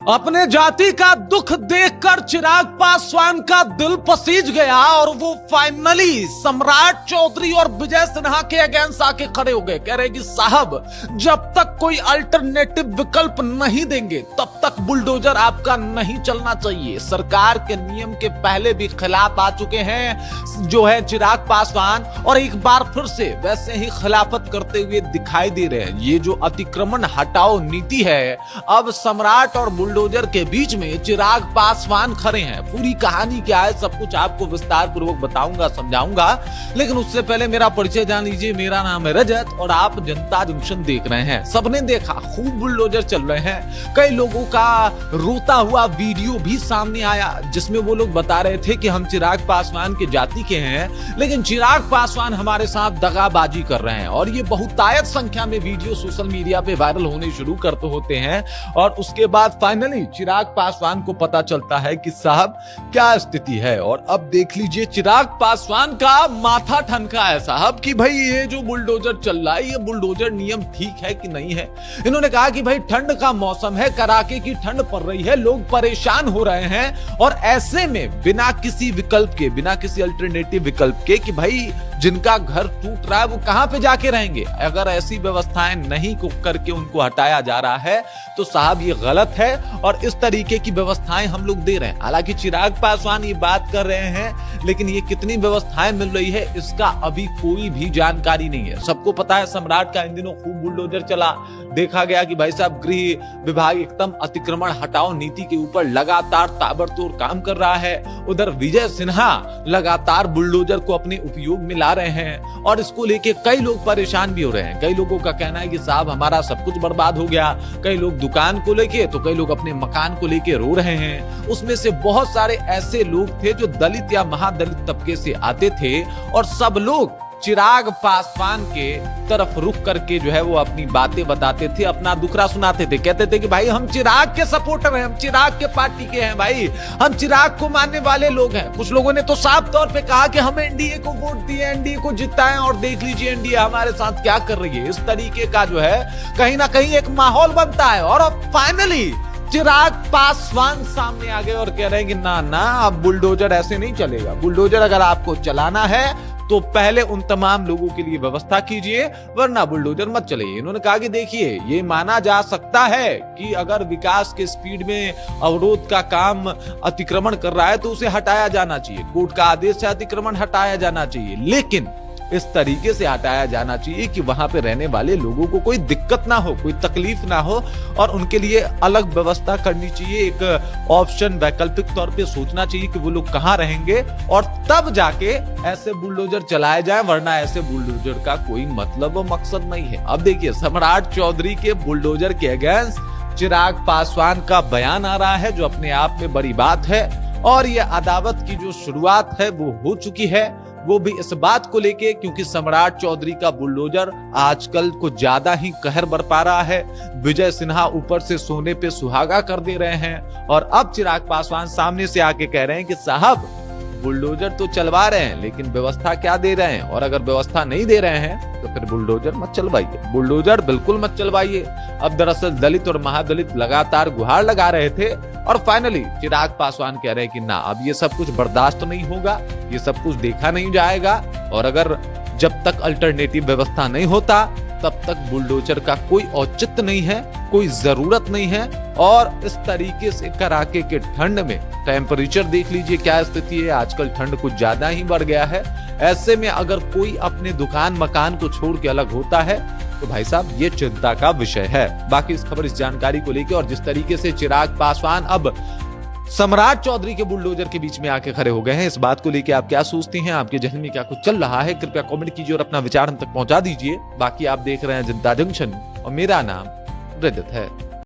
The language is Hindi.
अपने जाति का दुख देखकर चिराग पासवान का दिल पसीज गया और वो फाइनली सम्राट चौधरी और विजय सिन्हा के अगेंस्ट आके खड़े हो गए। कह रहे कि साहब जब तक कोई अल्टरनेटिव विकल्प नहीं देंगे तब तक बुलडोजर आपका नहीं चलना चाहिए। सरकार के नियम के पहले भी खिलाफ आ चुके हैं जो है चिराग पासवान, और एक बार फिर से वैसे ही खिलाफत करते हुए दिखाई दे रहे हैं। ये जो अतिक्रमण हटाओ नीति है, अब सम्राट और बुलडोजर के बीच में चिराग पासवान खड़े हैं। पूरी कहानी क्या है सब कुछ आपको विस्तार पूर्वक बताऊंगा, समझाऊंगा, लेकिन उससे पहले मेरा परिचय जान लीजिए। मेरा नाम है रजत और आप जनता जंक्शन देख रहे हैं। सबने देखा खूब बुलडोजर चल रहे हैं। कई लोगों का रोता हुआ वीडियो भी सामने आया जिसमें वो लोग बता रहे थे कि हम चिराग पासवान के जाति के हैं, लेकिन चिराग पासवान हमारे साथ दगाबाजी कर रहे हैं। और ये बहुतायत संख्या में वीडियो सोशल मीडिया पे वायरल होने शुरू करते होते हैं और उसके बाद फाइनली चिराग पासवान को पता चलता है कि साहब क्या स्थिति है। और अब देख लीजिए चिराग पासवान का माथा ठनका है साहब कि भाई ये जो बुलडोजर चल रहा है, ये बुलडोजर नियम ठीक है कि नहीं है। इन्होंने कहा कि भाई ठंड का मौसम है, कड़ाके की ठंड पड़ रही है, लोग परेशान हो रहे हैं और ऐसे में बिना किसी विकल्प के, बिना किसी अल्टरनेटिव विकल्प के कि भाई जिनका घर टूट रहा है वो कहां पे जाके रहेंगे। अगर ऐसी व्यवस्थाएं नहीं करके उनको हटाया जा रहा है तो साहब ये गलत है और इस तरीके की व्यवस्थाएं हम लोग दे रहे हैं। हालांकि चिराग पासवान ये बात कर रहे हैं, लेकिन ये कितनी व्यवस्थाएं मिल रही है इसका अभी कोई भी जानकारी नहीं है। सबको पता है सम्राट का इन दिनों खूब बुलडोजर चला, देखा गया कि भाई साहब गृह विभाग एकदम अतिक्रमण हटाओ नीति के ऊपर लगातार ताबड़तोड़ काम कर रहा है। उधर विजय सिन्हा लगातार बुलडोजर को अपने उपयोग में ला रहे हैं और इसको लेके कई लोग परेशान भी हो रहे हैं। कई लोगों का कहना है कि साहब हमारा सब कुछ बर्बाद हो गया। कई लोग दुकान को लेके तो कई लोग अपने मकान को लेके रो रहे हैं। उसमें से बहुत सारे ऐसे लोग थे जो दलित या महादलित तबके से आते थे और सब लोग चिराग पासवान के तरफ रुख करके जो है वो अपनी बातें बताते थे, अपना दुखड़ा सुनाते थे। कहते थे कि भाई हम चिराग के सपोर्टर हैं, हम चिराग के पार्टी के हैं, भाई हम चिराग को मानने वाले लोग हैं। कुछ लोगों ने तो साफ तौर पे कहा कि हम एनडीए को वोट दिए, एनडीए को जिताएं और देख लीजिए एनडीए हमारे साथ क्या कर रही है। इस तरीके का जो है कहीं ना कहीं एक माहौल बनता है और अब फाइनली चिराग पासवान सामने आ गए और कह रहे हैं कि ना ना अब बुलडोजर ऐसे नहीं चलेगा। बुलडोजर अगर आपको चलाना है तो पहले उन तमाम लोगों के लिए व्यवस्था कीजिए, वरना बुलडोजर मत चलाइए। इन्होंने कहा कि देखिए ये माना जा सकता है कि अगर विकास के स्पीड में अवरोध का काम अतिक्रमण कर रहा है तो उसे हटाया जाना चाहिए, कोर्ट का आदेश से अतिक्रमण हटाया जाना चाहिए, लेकिन इस तरीके से हटाया जाना चाहिए कि वहां पे रहने वाले लोगों को कोई दिक्कत ना हो, कोई तकलीफ ना हो और उनके लिए अलग व्यवस्था करनी चाहिए। एक ऑप्शन वैकल्पिक तौर पे सोचना चाहिए कि वो लोग कहां रहेंगे और तब जाके ऐसे बुलडोजर चलाए जाए, वरना ऐसे बुलडोजर का कोई मतलब व मकसद नहीं है। अब देखिए सम्राट चौधरी के बुलडोजर के अगेंस्ट चिराग पासवान का बयान आ रहा है जो अपने आप में बड़ी बात है और ये अदावत की जो शुरुआत है वो हो चुकी है, वो भी इस बात को लेके क्योंकि सम्राट चौधरी का बुलडोजर आजकल कुछ ज्यादा ही कहर बरपा रहा है। विजय सिन्हा ऊपर से सोने पे सुहागा कर दे रहे हैं और अब चिराग पासवान सामने से आके कह रहे हैं कि साहब बुलडोजर तो चलवा रहे हैं लेकिन व्यवस्था क्या दे रहे हैं, और अगर व्यवस्था नहीं दे रहे हैं तो फिर बुलडोजर मत चलवाइए, बुलडोजर बिल्कुल मत चलवाइए। अब दरअसल दलित और महादलित लगातार गुहार लगा रहे थे और फाइनली चिराग पासवान कह रहे हैं कि ना अब ये सब कुछ बर्दाश्त नहीं होगा, ये सब कुछ देखा नहीं जाएगा और अगर जब तक अल्टरनेटिव व्यवस्था नहीं होता तब तक बुलडोजर का कोई औचित्य नहीं है, कोई जरूरत नहीं है। और इस तरीके से कड़ाके के ठंड में टेम्परेचर देख लीजिए क्या स्थिति है, आजकल ठंड कुछ ज्यादा ही बढ़ गया है। ऐसे में अगर कोई अपने दुकान मकान को छोड़ के अलग होता है तो भाई साहब ये चिंता का विषय है। बाकी इस खबर, इस जानकारी को लेकर और जिस तरीके से चिराग पासवान अब सम्राट चौधरी के बुलडोजर के बीच में आके खड़े हो गए हैं, इस बात को लेकर आप क्या सोचते हैं, आपके जहन में क्या कुछ चल रहा है, कृपया कमेंट कीजिए और अपना विचार हम तक पहुंचा दीजिए। बाकी आप देख रहे हैं जनता जंक्शन और मेरा नाम रजत है।